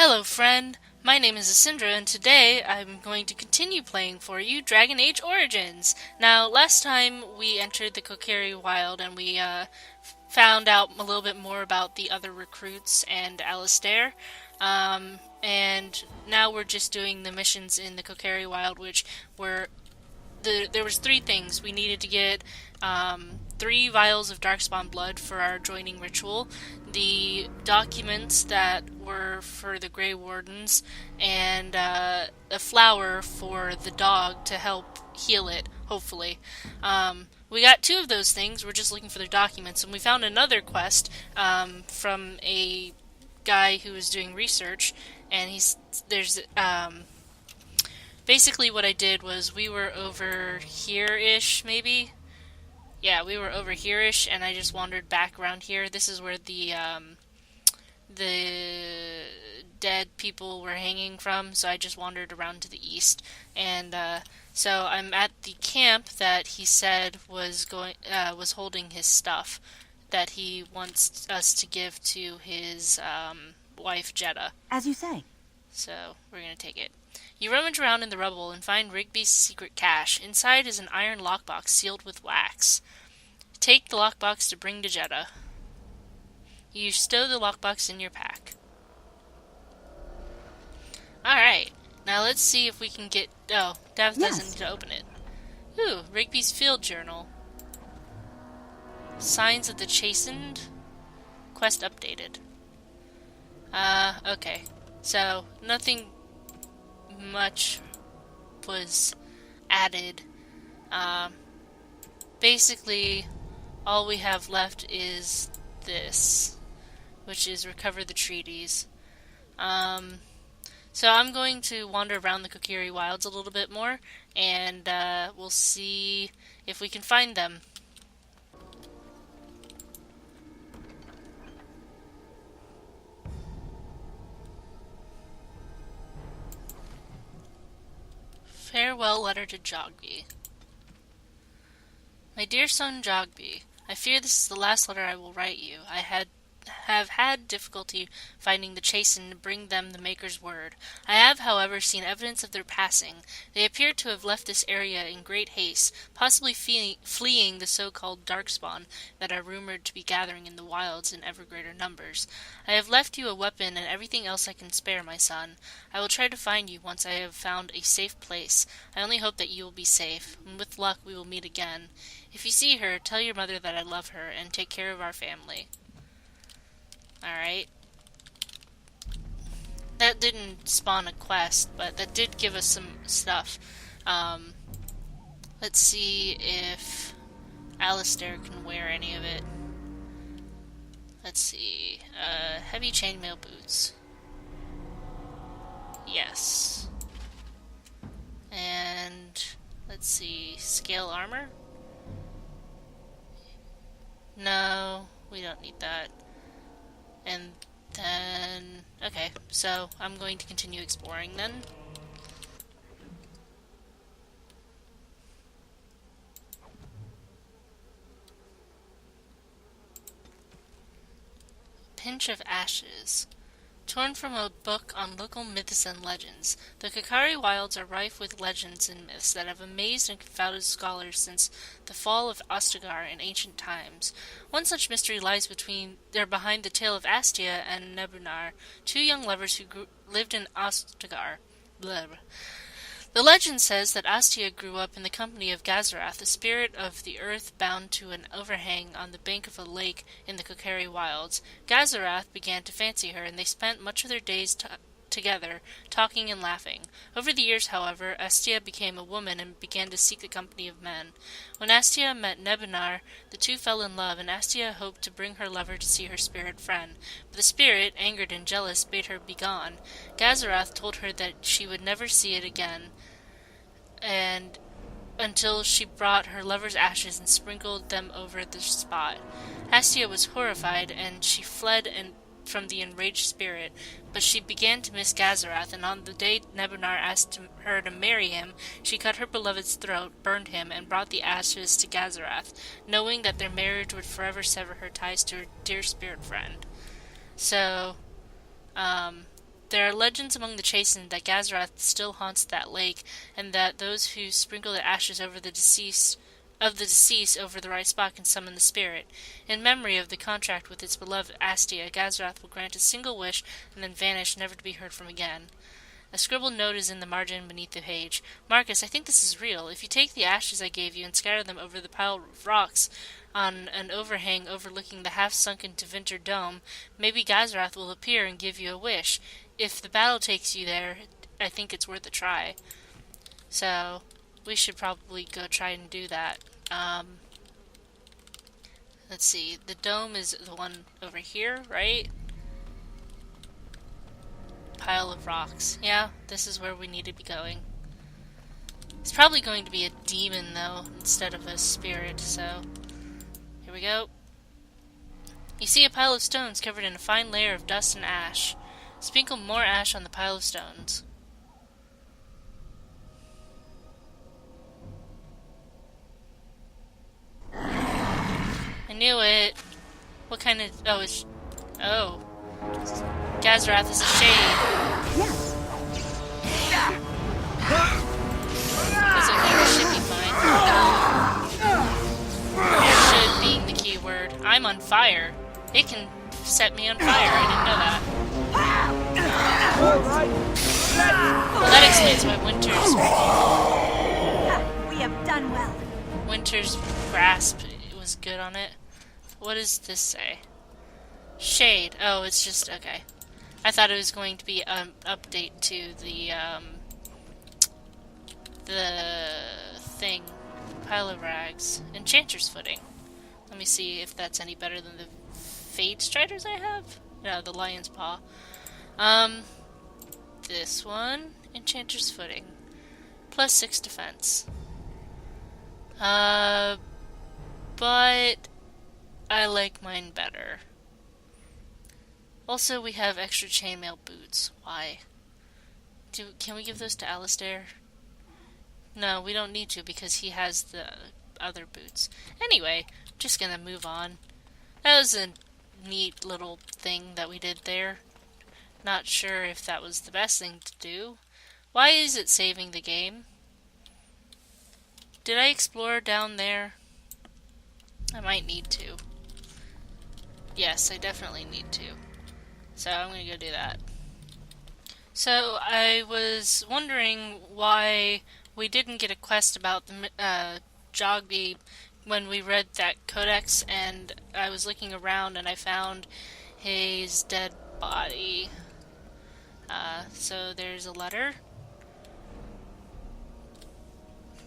Hello friend, my name is Asindra and today I'm going to continue playing for you Dragon Age Origins. Now, last time we entered the Kokiri Wild and we found out a little bit more about the other recruits and Alistair. And now we're just doing the missions in the Kokiri Wild, which were there was three things. We needed to get 3 vials of Darkspawn blood for our joining ritual, the documents that were for the Grey Wardens, and a flower for the dog to help heal it, hopefully. We got 2 of those things. We're just looking for the documents, and we found another quest from a guy who was doing research, and basically what I did was we were over here-ish, maybe? Yeah, we were over here-ish, and I just wandered back around here. This is where the dead people were hanging from, so I just wandered around to the east. And so I'm at the camp that he said was holding his stuff that he wants us to give to his wife, Jeddah. As you say. So we're going to take it. You rummage around in the rubble and find Rigby's secret cache. Inside is an iron lockbox sealed with wax. Take the lockbox to bring to Jeddah. You stow the lockbox in your pack. Alright, now let's see if we can get... Oh, Dav doesn't need to open it. Ooh, Rigby's field journal. Signs of the Chastened. Quest updated. Okay. So, nothing much was added. Basically, all we have left is this, which is recover the treaties. So I'm going to wander around the Kokiri Wilds a little bit more, and we'll see if we can find them. Farewell letter to Jogby. My dear son Jogby, I fear this is the last letter I will write you. I have had difficulty finding the Chastened to bring them the Maker's word. I have, however, seen evidence of their passing. They appear to have left this area in great haste, possibly fleeing the so-called Darkspawn that are rumored to be gathering in the wilds in ever greater numbers. I have left you a weapon and everything else I can spare, my son. I will try to find you once I have found a safe place. I only hope that you will be safe, and with luck we will meet again. If you see her, tell your mother that I love her, and take care of our family. Alright. That didn't spawn a quest, but that did give us some stuff. Let's see if Alistair can wear any of it. Let's see. Heavy chainmail boots. Yes. And let's see. Scale armor? No, we don't need that. And then... Okay, so I'm going to continue exploring then. Pinch of Ashes. Torn from a book on local myths and legends, the Kokiri Wilds are rife with legends and myths that have amazed and confounded scholars since the fall of Ostagar in ancient times. One such mystery lies behind the tale of Astia and Nebunar, 2 young lovers who lived in Ostagar. Blah, blah. The legend says that Astia grew up in the company of Gazarath, the spirit of the earth bound to an overhang on the bank of a lake in the Kokiri Wilds. Gazarath began to fancy her, and they spent much of their days together, talking and laughing. Over the years, however, Astia became a woman and began to seek the company of men. When Astia met Nebunar, the two fell in love, and Astia hoped to bring her lover to see her spirit friend. But the spirit, angered and jealous, bade her begone. Gazarath told her that she would never see it again, and until she brought her lover's ashes and sprinkled them over the spot. Astia was horrified, and she fled from the enraged spirit, but she began to miss Gazarath, and on the day Nebunar asked her to marry him, she cut her beloved's throat, burned him, and brought the ashes to Gazarath, knowing that their marriage would forever sever her ties to her dear spirit friend. So, There are legends among the Chastened that Gazrath still haunts that lake, and that those who sprinkle the ashes over the deceased over the right spot can summon the spirit. In memory of the contract with its beloved Astia, Gazrath will grant a single wish and then vanish, never to be heard from again. A scribbled note is in the margin beneath the page. Marcus, I think this is real. If you take the ashes I gave you and scatter them over the pile of rocks on an overhang overlooking the half-sunken Tevinter dome, maybe Gazrath will appear and give you a wish. If the battle takes you there, I think it's worth a try. So, we should probably go try and do that. Let's see. The dome is the one over here, right? Pile of rocks. Yeah, this is where we need to be going. It's probably going to be a demon, though, instead of a spirit, so... Here we go. You see a pile of stones covered in a fine layer of dust and ash. Sprinkle more ash on the pile of stones. I knew it. What kind of... Oh, it's... Oh. Gazrath is a shade. Yes. Doesn't mean it should be fine. Should being the key word. I'm on fire. It can set me on fire. I didn't know that. Well, that explains why We have done well. Winter's grasp was good on it. What does this say? Shade. Oh, it's just... Okay. I thought it was going to be an update to the thing. Pile of rags. Enchanter's footing. Let me see if that's any better than the Fade Striders I have? No, the Lion's Paw. This one. Enchanter's footing. Plus 6 defense. But I like mine better. Also, we have extra chainmail boots. Why? Can we give those to Alistair? No, we don't need to because he has the other boots. Anyway, I'm just gonna move on. That was a neat little thing that we did there. Not sure if that was the best thing to do. Why is it saving the game? Did I explore down there? I might need to. Yes, I definitely need to. So I'm going to go do that. So I was wondering why we didn't get a quest about the Jogby when we read that codex, and I was looking around and I found his dead body. So there's a letter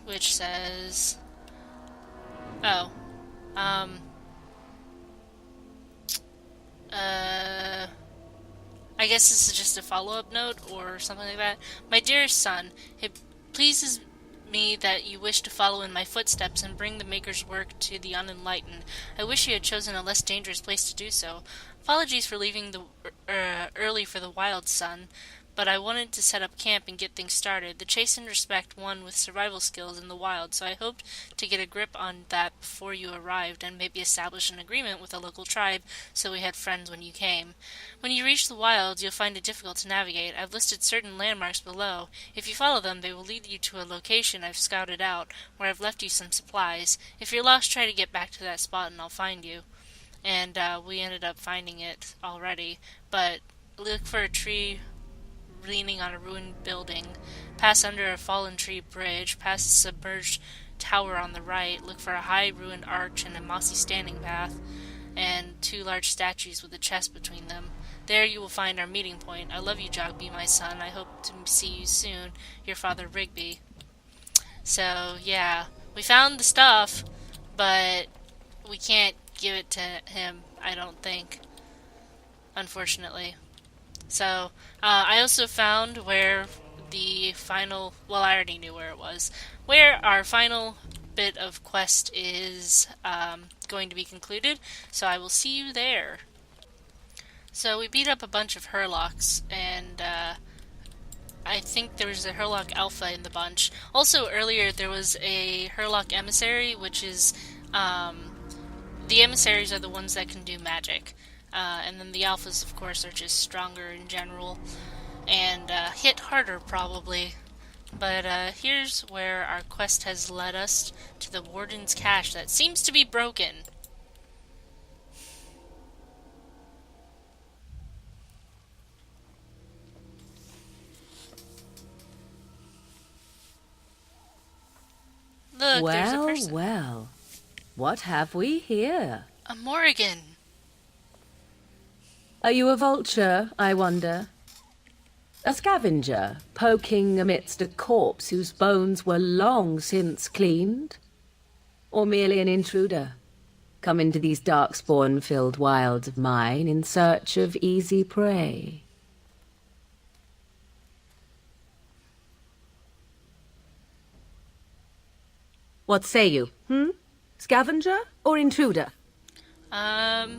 which says, I guess this is just a follow-up note or something like that. My dearest son, it pleases me that you wish to follow in my footsteps and bring the Maker's work to the unenlightened. I wish you had chosen a less dangerous place to do so. Apologies for leaving early for the wild, son, but I wanted to set up camp and get things started. The Chastened respect one with survival skills in the wild, so I hoped to get a grip on that before you arrived and maybe establish an agreement with a local tribe so we had friends when you came. When you reach the wilds, you'll find it difficult to navigate. I've listed certain landmarks below. If you follow them, they will lead you to a location I've scouted out, where I've left you some supplies. If you're lost, try to get back to that spot and I'll find you. And we ended up finding it already, but look for a tree leaning on a ruined building, pass under a fallen tree bridge, past a submerged tower on the right, look for a high ruined arch and a mossy standing path, and 2 large statues with a chest between them. There you will find our meeting point. I love you, Jogby, my son. I hope to see you soon. Your father, Rigby. So, yeah, we found the stuff, but we can't give it to him, I don't think, unfortunately. So, I also found where the final, well, I already knew where it was, where our final bit of quest is going to be concluded, so I will see you there. So we beat up a bunch of Hurlocks, and I think there was a Hurlock Alpha in the bunch. Also, earlier there was a Hurlock Emissary, which is, the emissaries are the ones that can do magic. And then the alphas, of course, are just stronger in general. and hit harder, probably. But here's where our quest has led us to the Warden's cache that seems to be broken. Look, there's a person. Well, what have we here? A Morrigan. Are you a vulture, I wonder? A scavenger, poking amidst a corpse whose bones were long since cleaned? Or merely an intruder, come into these darkspawn-filled wilds of mine in search of easy prey? What say you, Scavenger or intruder? I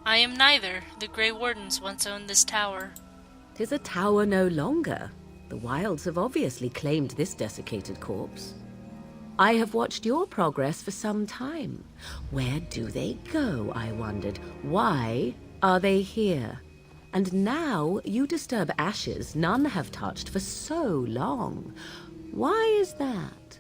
am neither. The Grey Wardens once owned this tower. 'Tis a tower no longer. The wilds have obviously claimed this desiccated corpse. I have watched your progress for some time. Where do they go, I wondered? Why are they here? And now you disturb ashes none have touched for so long. Why is that?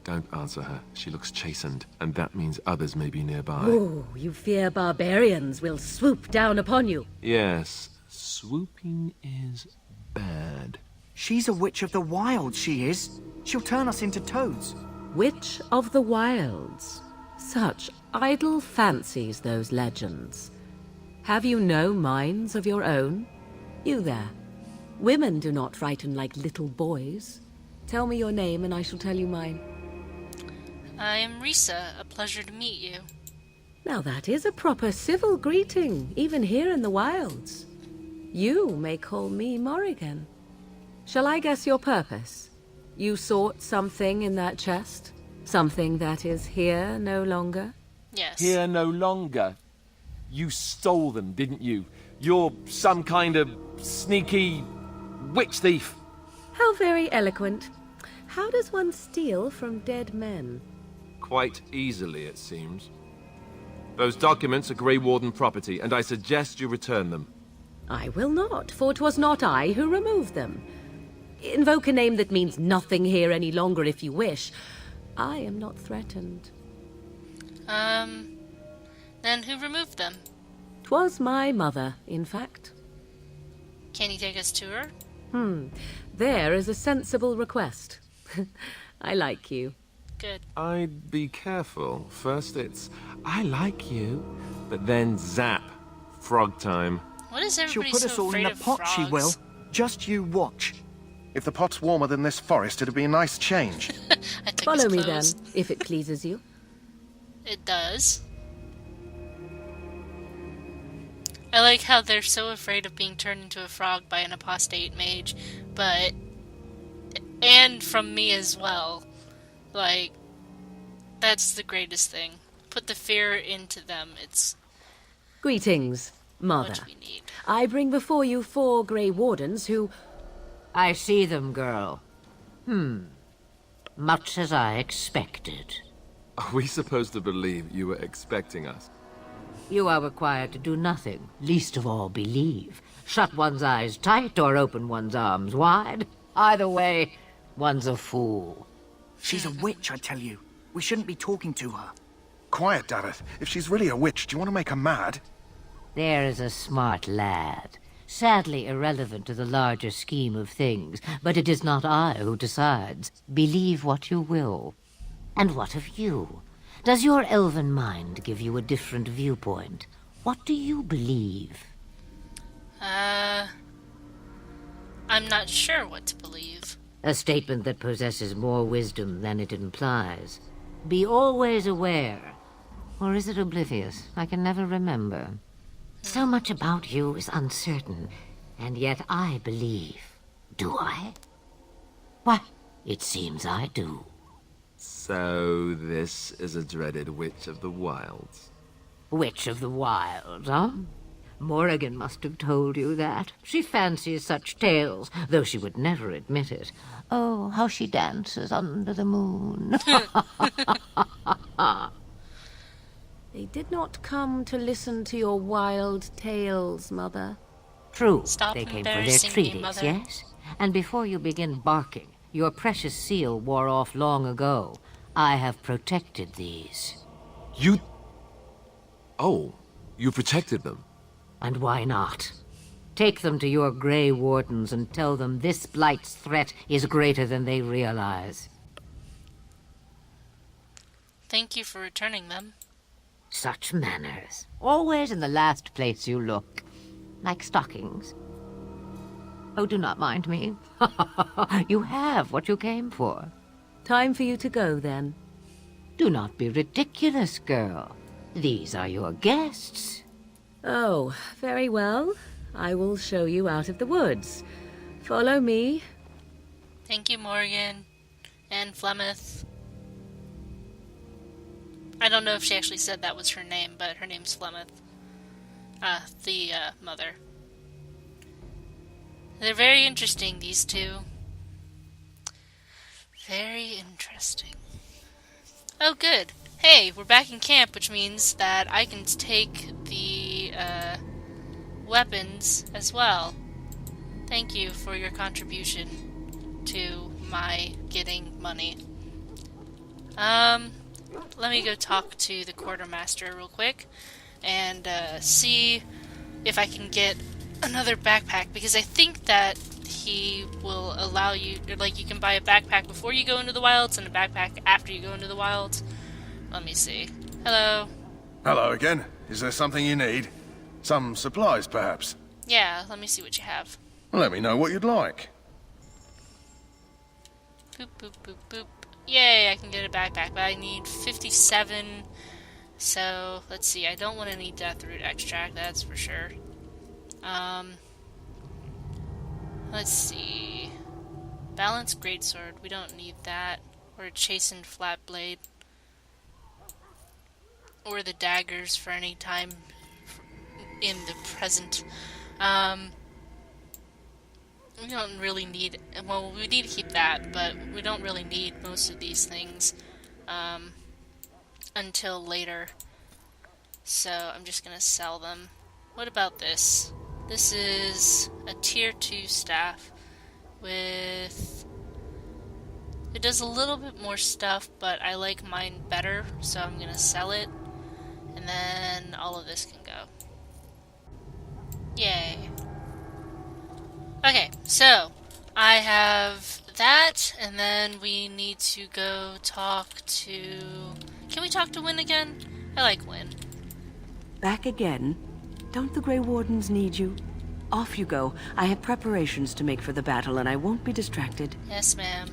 Don't answer her. She looks chastened, and that means others may be nearby. Oh, you fear barbarians will swoop down upon you. Yes, swooping is bad. She's a witch of the wild, she is. She'll turn us into toads. Witch of the wilds. Such idle fancies, those legends. Have you no minds of your own? You there. Women do not frighten like little boys. Tell me your name and I shall tell you mine. I am Risa. A pleasure to meet you. Now that is a proper civil greeting, even here in the wilds. You may call me Morrigan. Shall I guess your purpose? You sought something in that chest? Something that is here no longer? Yes. Here no longer. You stole them, didn't you? You're some kind of sneaky witch thief. How very eloquent. How does one steal from dead men? Quite easily, it seems. Those documents are Grey Warden property, and I suggest you return them. I will not, for 'twas not I who removed them. Invoke a name that means nothing here any longer if you wish. I am not threatened. Then who removed them? 'Twas my mother, in fact. Can you take us to her? There is a sensible request. I like you. Good. I'd be careful. First it's, I like you, but then zap. Frog time. What is She'll everybody put us so all in afraid a of pot, she will. frogs? Just you watch. If the pot's warmer than this forest, it'd be a nice change. I took Follow his me then, clothes. if it pleases you. It does. I like how they're so afraid of being turned into a frog by an apostate mage, but... and from me as well. Like, that's the greatest thing. Put the fear into them. It's Greetings, Mother. what we need. I bring before you 4 Grey Wardens who... I see them, girl. Much as I expected. Are we supposed to believe you were expecting us? You are required to do nothing, least of all believe. Shut one's eyes tight or open one's arms wide. Either way, one's a fool. She's a witch, I tell you. We shouldn't be talking to her. Quiet, Dareth. If she's really a witch, do you want to make her mad? There is a smart lad. Sadly irrelevant to the larger scheme of things, but it is not I who decides. Believe what you will. And what of you? Does your elven mind give you a different viewpoint? What do you believe? I'm not sure what to believe. A statement that possesses more wisdom than it implies. Be always aware. Or is it oblivious? I can never remember. So much about you is uncertain, and yet I believe. Do I? Why, it seems I do. So this is a dreaded witch of the wilds. Witch of the Wild, huh? Morrigan must have told you that. She fancies such tales, though she would never admit it. Oh, how she dances under the moon. They did not come to listen to your wild tales, Mother. True, Stop they came for their embarrassing me, treaties, Mother. yes? And before you begin barking, your precious seal wore off long ago. I have protected these. You... Oh, you protected them? And why not? Take them to your Grey Wardens and tell them this blight's threat is greater than they realize. Thank you for returning them. Such manners. Always in the last place you look. Like stockings. Oh, do not mind me. You have what you came for. Time for you to go, then. Do not be ridiculous, girl. These are your guests. Oh, very well. I will show you out of the woods. Follow me. Thank you, Morgan. And Flemeth. I don't know if she actually said that was her name, but her name's Flemeth. The mother. They're very interesting, these two. Very interesting. Oh, good. Hey, we're back in camp, which means that I can take the weapons as well. Thank you for your contribution to my getting money. Let me go talk to the quartermaster real quick and see if I can get another backpack, because I think that he will allow you, like, you can buy a backpack before you go into the wilds and a backpack after you go into the wilds. Let me see. Hello. Hello again. Is there something you need? Some supplies, perhaps? Yeah, let me see what you have. Let me know what you'd like. Boop, boop, boop, boop. Yay, I can get a backpack, but I need 57. So, let's see. I don't want any death root extract, that's for sure. Let's see. Balanced greatsword. We don't need that. Or a chastened flat blade. Or the daggers for any time in the present. We don't really need... Well, we need to keep that, but we don't really need most of these things until later. So I'm just gonna sell them. What about this? This is a tier 2 staff with... It does a little bit more stuff, but I like mine better, so I'm gonna sell it. And then all of this can go. Yay. Okay, so I have that, and then we need to go talk to... Can we talk to Wynn again? I like Wynn. Back again? Don't the Grey Wardens need you? Off you go. I have preparations to make for the battle, and I won't be distracted. Yes, ma'am.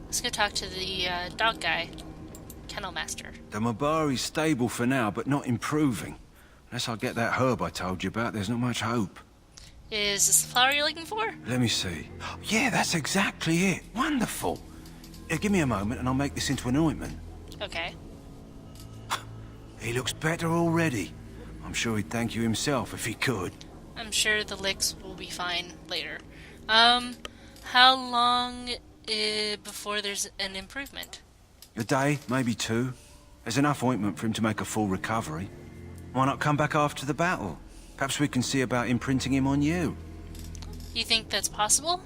Let's go talk to the dog guy. Kennel master. The Mabari's stable for now, but not improving. Unless I get that herb I told you about, there's not much hope. Is this the flower you're looking for? Let me see. Yeah, that's exactly it. Wonderful. Give me a moment and I'll make this into an ointment. Okay. He looks better already. I'm sure he'd thank you himself if he could. I'm sure the licks will be fine later. How long before there's an improvement? A day, maybe 2. There's enough ointment for him to make a full recovery. Why not come back after the battle? Perhaps we can see about imprinting him on you. You think that's possible?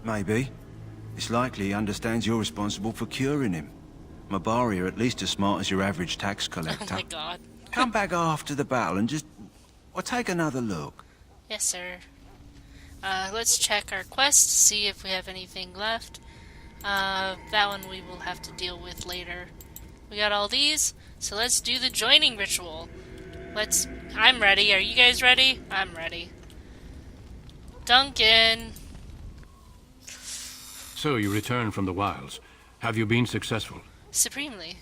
Maybe. It's likely he understands you're responsible for curing him. Mabari are at least as smart as your average tax collector. Oh my god. Come back after the battle and just... Well, take another look. Yes, sir. Let's check our quest, see if we have anything left. That one we will have to deal with later. We got all these, so let's do the joining ritual. I'm ready. Are you guys ready? I'm ready. Duncan! So you returned from the wilds. Have you been successful? Supremely.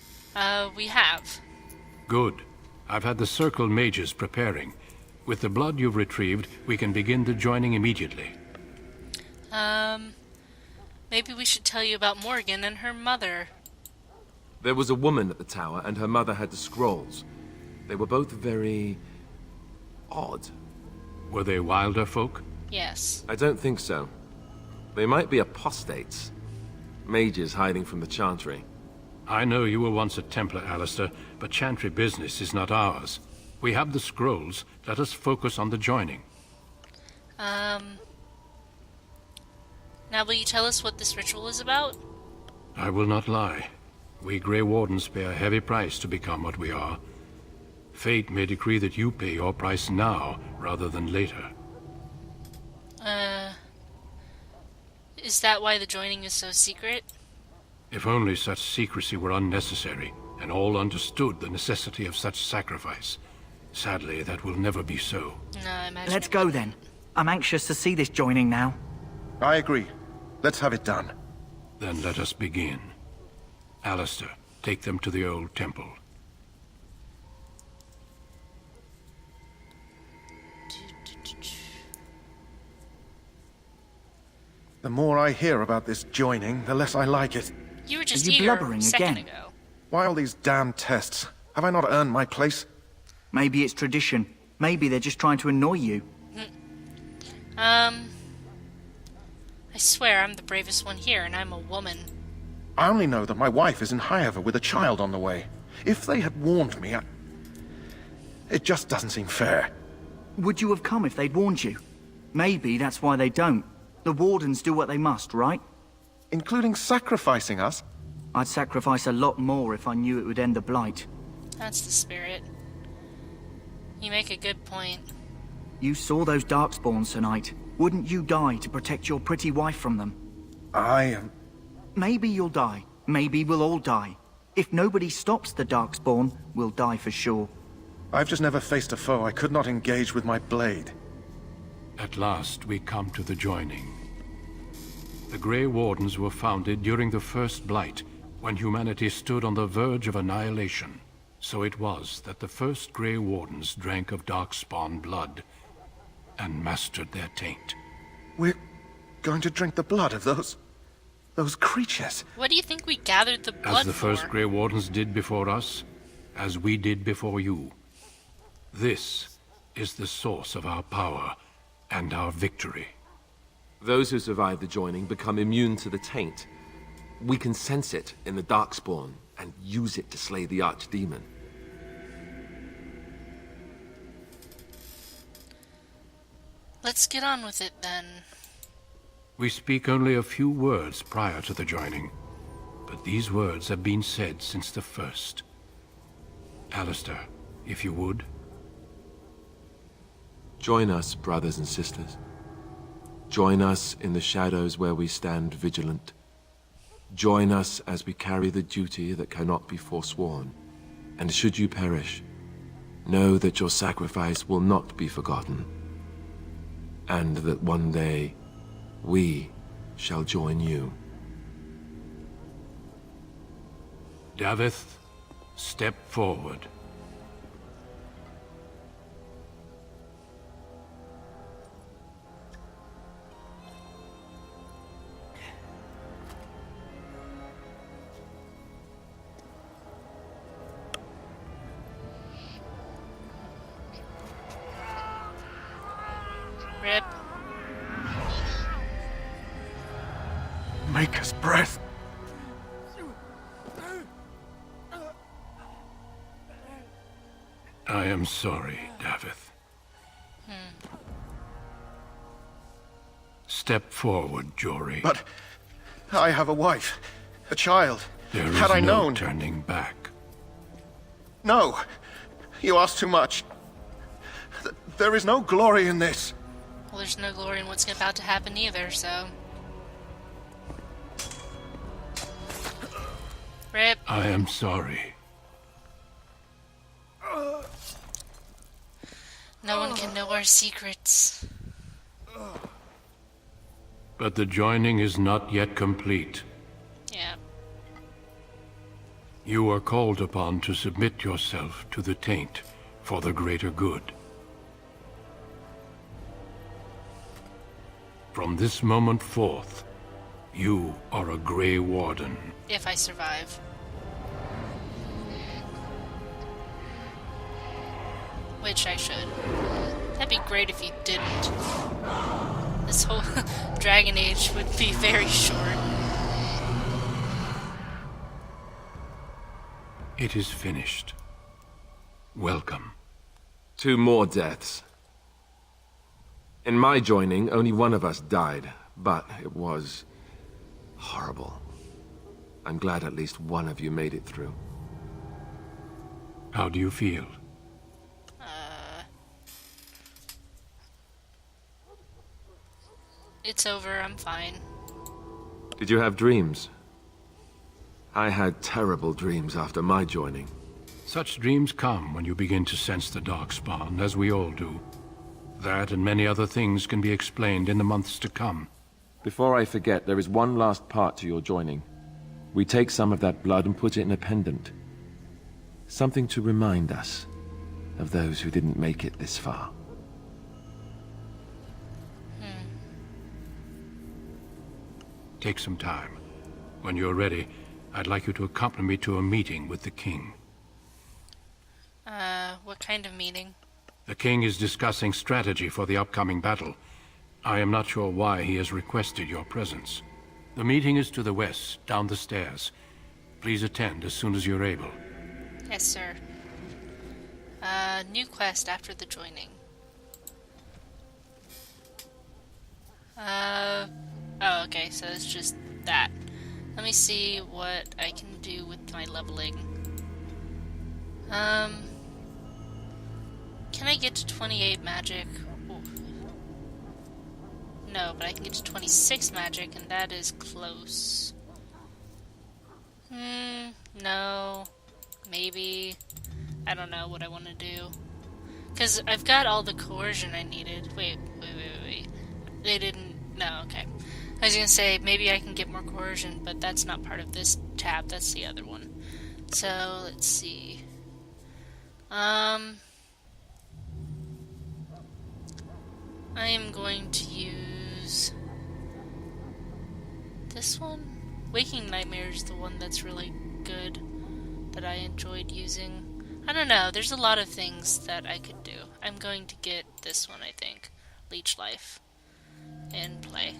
We have. Good. I've had the Circle mages preparing. With the blood you've retrieved, we can begin the joining immediately. Maybe we should tell you about Morgan and her mother. There was a woman at the tower, and her mother had the scrolls. They were both very... odd. Were they wilder folk? Yes. I don't think so. They might be apostates. Mages hiding from the Chantry. I know you were once a Templar, Alistair, but Chantry business is not ours. We have the scrolls. Let us focus on the joining. Now will you tell us what this ritual is about? I will not lie. We Grey Wardens pay a heavy price to become what we are. Fate may decree that you pay your price now, rather than later. Is that why the joining is so secret? If only such secrecy were unnecessary, and all understood the necessity of such sacrifice. Sadly, that will never be so. No, I imagine. Let's go then. I'm anxious to see this joining now. I agree. Let's have it done. Then let us begin. Alistair, take them to the old temple. The more I hear about this joining, the less I like it. You were just Are you here blubbering a second again? ago. Why all these damn tests? Have I not earned my place? Maybe it's tradition. Maybe they're just trying to annoy you. I swear I'm the bravest one here, and I'm a woman. I only know that my wife is in Highever with a child on the way. If they had warned me, it just doesn't seem fair. Would you have come if they'd warned you? Maybe that's why they don't. The Wardens do what they must, right? Including sacrificing us? I'd sacrifice a lot more if I knew it would end the blight. That's the spirit. You make a good point. You saw those Darkspawns tonight. Wouldn't you die to protect your pretty wife from them? Maybe you'll die. Maybe we'll all die. If nobody stops the Darkspawn, we'll die for sure. I've just never faced a foe I could not engage with my blade. At last, we come to the joining. The Grey Wardens were founded during the first blight, when humanity stood on the verge of annihilation. So it was that the first Grey Wardens drank of Darkspawn blood and mastered their taint. We're going to drink the blood of those creatures. What do you think we gathered the blood As the first for? Grey Wardens did before us, as we did before you. This is the source of our power and our victory. Those who survive the joining become immune to the taint. We can sense it in the Darkspawn and use it to slay the Archdemon. Let's get on with it then. We speak only a few words prior to the joining, but these words have been said since the first. Alistair, if you would. Join us, brothers and sisters. Join us in the shadows where we stand vigilant. Join us as we carry the duty that cannot be forsworn. And should you perish, know that your sacrifice will not be forgotten, and that one day we shall join you. Davith, step forward. Rip. Maker's breath. I am sorry, Davith. Step forward, Jory. But I have a wife, a child. There is Had I no known... turning back. No, you ask too much. There is no glory in this. Well, there's no glory in what's about to happen either, so... Rip. I am sorry. No one can know our secrets. But the joining is not yet complete. Yeah. You are called upon to submit yourself to the taint for the greater good. From this moment forth, you are a Grey Warden. If I survive. Which I should. That'd be great if you didn't. This whole Dragon Age would be very short. It is finished. Welcome. 2 more deaths. In my joining, only one of us died, but it was horrible. I'm glad at least one of you made it through. How do you feel? It's over, I'm fine. Did you have dreams? I had terrible dreams after my joining. Such dreams come when you begin to sense the Darkspawn, as we all do. That and many other things can be explained in the months to come. Before I forget, there is one last part to your joining. We take some of that blood and put it in a pendant. Something to remind us of those who didn't make it this far. Take some time. When you're ready, I'd like you to accompany me to a meeting with the king. What kind of meeting? The king is discussing strategy for the upcoming battle. I am not sure why he has requested your presence. The meeting is to the west, down the stairs. Please attend as soon as you're able. Yes, sir. New quest after the joining. Oh, okay, so it's just that. Let me see what I can do with my leveling. Can I get to 28 magic? Ooh. No, but I can get to 26 magic, and that is close. No. Maybe. I don't know what I want to do. Because I've got all the coercion I needed. Wait. They didn't... No, okay. I was gonna say, maybe I can get more coercion, but that's not part of this tab. That's the other one. So, let's see. I am going to use this one. Waking Nightmare is the one that's really good, that I enjoyed using. I don't know, there's a lot of things that I could do. I'm going to get this one, I think. Leech Life. And play.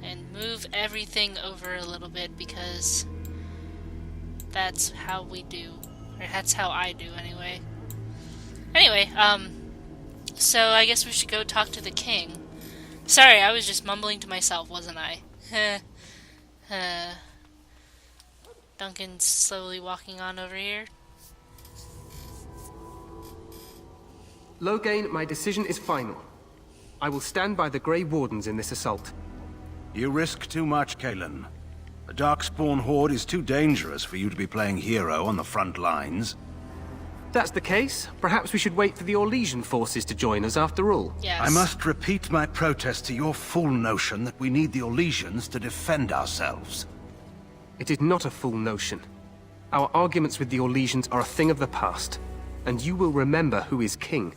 And move everything over a little bit, because that's how we do. Or that's how I do, anyway. Anyway, so I guess we should go talk to the king. Sorry, I was just mumbling to myself, wasn't I? Duncan's slowly walking on over here. Loghain, my decision is final. I will stand by the Grey Wardens in this assault. You risk too much, Cailan. The Darkspawn Horde is too dangerous for you to be playing hero on the front lines. If that's the case, perhaps we should wait for the Orlesian forces to join us after all. Yes. I must repeat my protest to your fool notion that we need the Orlesians to defend ourselves. It is not a fool notion. Our arguments with the Orlesians are a thing of the past, and you will remember who is king.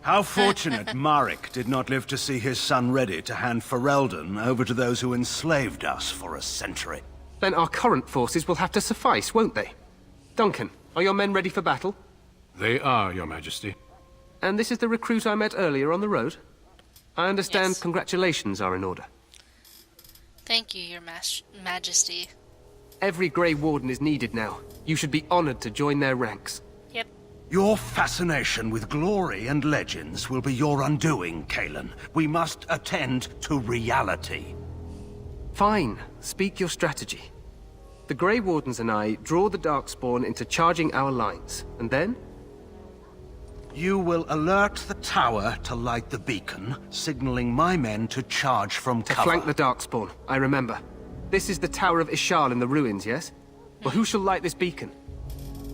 How fortunate Marek did not live to see his son ready to hand Ferelden over to those who enslaved us for a century. Then our current forces will have to suffice, won't they? Duncan, are your men ready for battle? They are, Your Majesty. And this is the recruit I met earlier on the road? I understand Yes. congratulations are in order. Thank you, Your Majesty. Every Grey Warden is needed now. You should be honored to join their ranks. Yep. Your fascination with glory and legends will be your undoing, Cailan. We must attend to reality. Fine. Speak your strategy. The Grey Wardens and I draw the Darkspawn into charging our lines, and then? You will alert the tower to light the beacon, signaling my men to charge from To cover. flank the Darkspawn, I remember. This is the Tower of Ishal in the ruins, yes? Well, who shall light this beacon?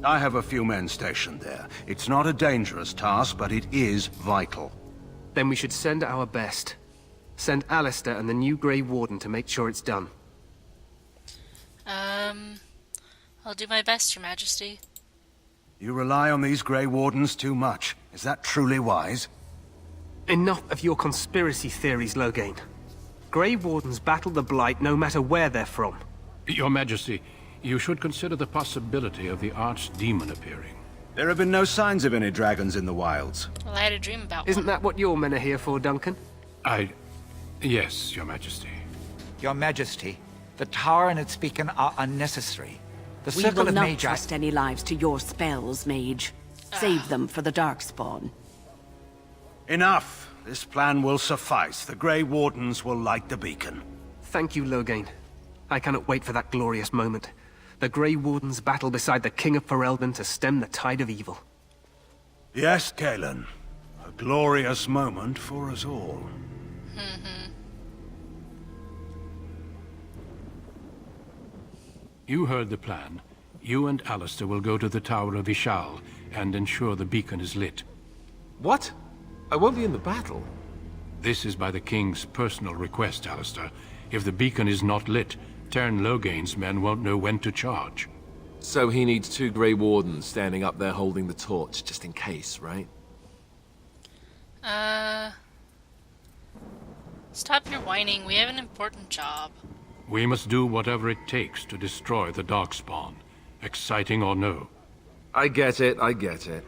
I have a few men stationed there. It's not a dangerous task, but it is vital. Then we should send our best. Send Alistair and the new Grey Warden to make sure it's done. I'll do my best, Your Majesty. You rely on these Grey Wardens too much. Is that truly wise? Enough of your conspiracy theories, Loghain. Grey Wardens battle the Blight no matter where they're from. Your Majesty, you should consider the possibility of the archdemon appearing. There have been no signs of any dragons in the wilds. Well, I had a dream about Isn't one. that what your men are here for, Duncan? Yes, Your Majesty. Your Majesty, the tower and its beacon are unnecessary. The We Circle will of not Magi... trust any lives to your spells, mage. Save them for the Darkspawn. Enough. This plan will suffice. The Grey Wardens will light the beacon. Thank you, Loghain. I cannot wait for that glorious moment. The Grey Wardens battle beside the King of Ferelden to stem the tide of evil. Yes, Galen. A glorious moment for us all. You heard the plan. You and Alistair will go to the Tower of Ishal and ensure the beacon is lit. What? I won't be in the battle. This is by the King's personal request, Alistair. If the beacon is not lit, Tern Loghain's men won't know when to charge. So he needs 2 Grey Wardens standing up there holding the torch, just in case, right? Stop your whining. We have an important job. We must do whatever it takes to destroy the Darkspawn, exciting or no. I get it, I get it.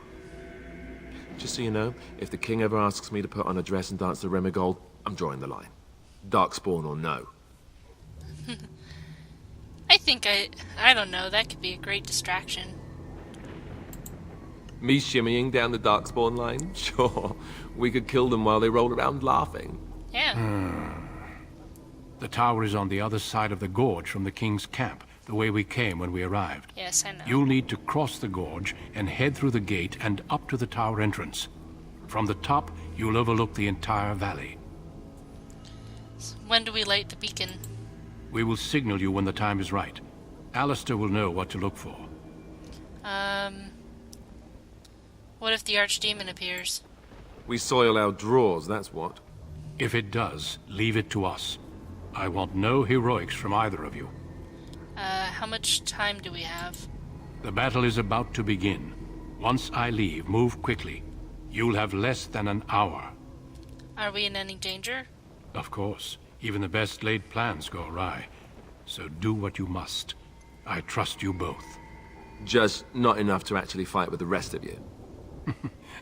Just so you know, if the king ever asks me to put on a dress and dance to Remigold, I'm drawing the line. Darkspawn or no. I don't know, that could be a great distraction. Me shimmying down the Darkspawn line? Sure. We could kill them while they roll around laughing. Yeah. The tower is on the other side of the gorge from the King's camp, the way we came when we arrived. Yes, I know. You'll need to cross the gorge and head through the gate and up to the tower entrance. From the top, you'll overlook the entire valley. When do we light the beacon? We will signal you when the time is right. Alistair will know what to look for. What if the Archdemon appears? We soil our drawers, that's what. If it does, leave it to us. I want no heroics from either of you. How much time do we have? The battle is about to begin. Once I leave, move quickly. You'll have less than an hour. Are we in any danger? Of course. Even the best laid plans go awry. So do what you must. I trust you both. Just not enough to actually fight with the rest of you.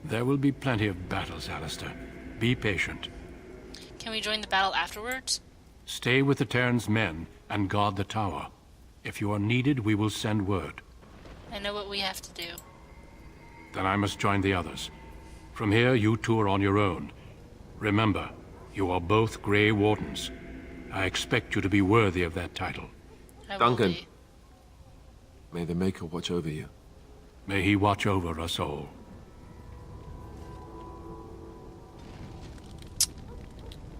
There will be plenty of battles, Alistair. Be patient. Can we join the battle afterwards? Stay with the Terran's men and guard the tower. If you are needed, we will send word. I know what we have to do. Then I must join the others. From here, you two are on your own. Remember, you are both Grey Wardens. I expect you to be worthy of that title. Duncan, may the Maker watch over you. May he watch over us all.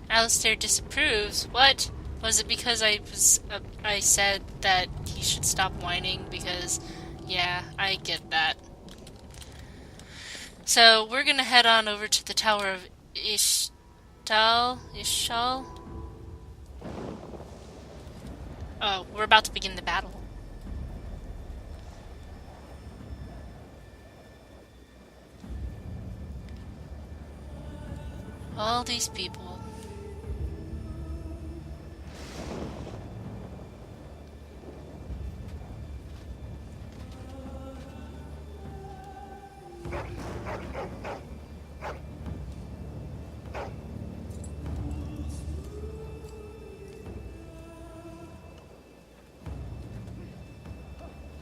Alistair disapproves. What? Was it because I said that he should stop whining? Because, yeah, I get that. So, we're gonna head on over to the Tower of Ishal? Oh, we're about to begin the battle. All these people.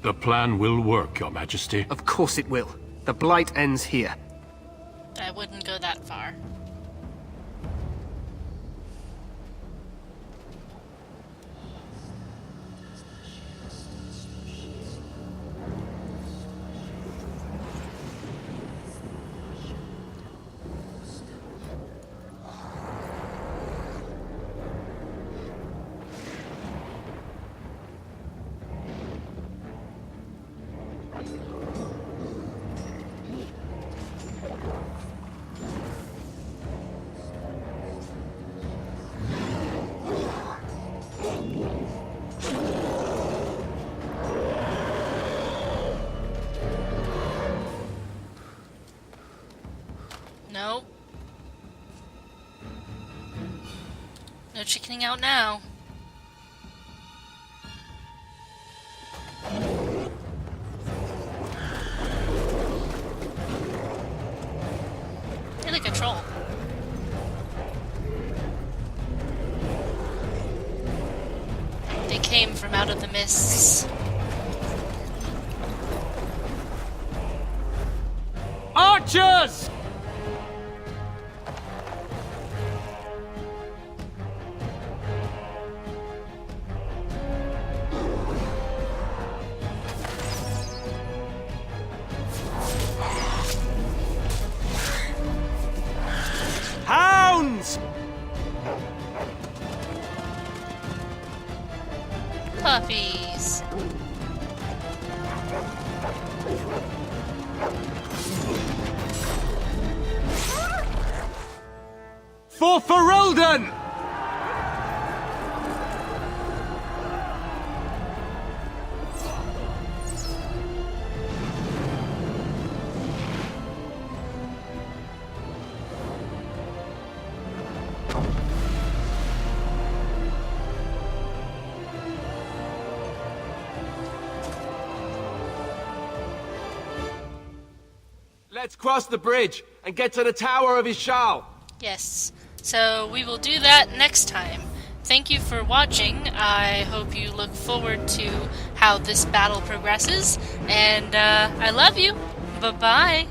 The plan will work, Your Majesty. Of course it will. The blight ends here. I wouldn't go that far. Nope. No chickening out now. You're like a troll. They came from out of the mists. Archers! Hounds! Puppies. For Ferelden! Let's cross the bridge and get to the Tower of Ishal. Yes. So we will do that next time. Thank you for watching. I hope you look forward to how this battle progresses. And I love you. Bye-bye.